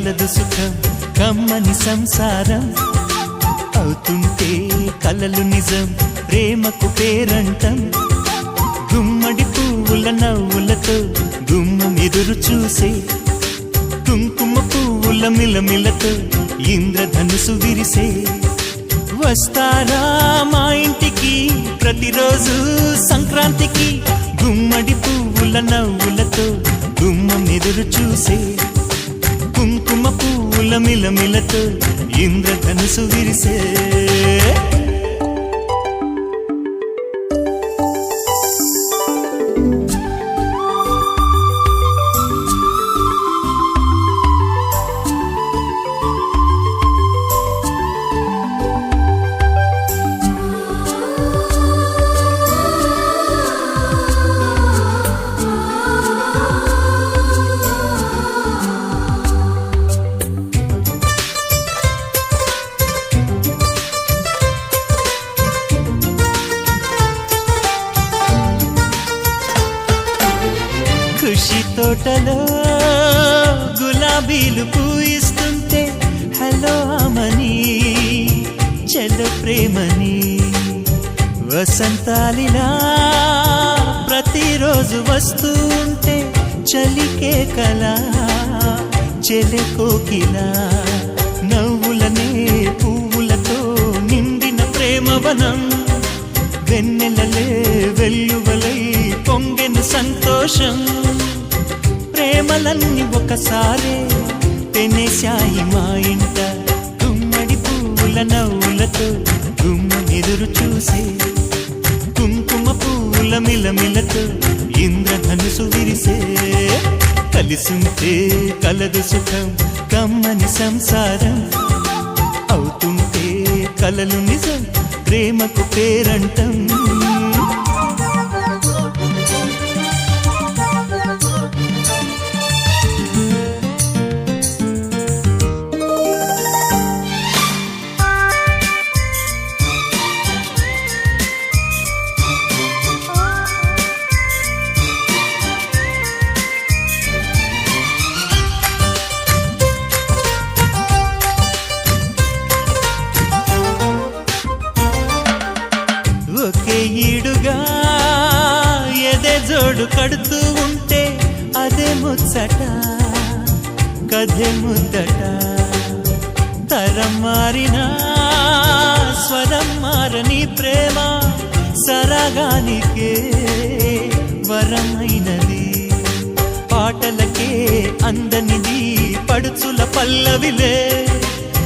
కలదు సుఖం కమ్మని సంసారం అవుతుంటే కలలు నిజం ప్రేమకు పేరంటం గుమ్మడి పువ్వుల నవ్వులతో గుమ్మం ఎదురు చూసే కుంకుమ పువ్వుల మిలమిలతో ఇంద్రధనుసు విరిసే వస్తారా మా ఇంటికి ప్రతిరోజు సంక్రాంతికి గుమ్మడి పువ్వుల నవ్వులతో గుమ్మం ఎదురు చూసే కుంకుమ పువ్వుల మిలమిలతో ఇంద్రధనుసు విరిసే ఖుషి తోటలో గులాబీలు పూయిస్తుంటే హలో అమని చెల్లో ప్రేమని వసంతాలిలా ప్రతిరోజు వస్తూ ఉంటే చలికే కలా చెలె కోకిలా నవ్వులనే పువ్వులతో నిండిన ప్రేమవనం వెన్నెలలే వెల్లువలై పొంగెను సంతోషం ప్రేమలన్నీ ఒకసారే పెనేశాయి మా ఇంట గుమ్మడి పువ్వుల నవ్వులతో గుమ్మం ఎదురు చూసే కుంకుమ పువ్వుల మిలమిలతో ఇంద్రధనుసు విరిసే కలిసుంటే కలదు సుఖం కమ్మని సంసారం అవుతుంటే కలలు నిజం ప్రేమకు పేరంటం ఒకే ఈడుగా ఎదే జోడు కడుతూ ఉంటే అదే ముచ్చట కథే ముద్దట తరం మారినా స్వరం మారని ప్రేమ సరగానికే వరమైనది పాటలకే అందనిది పడుచుల పల్లవిలే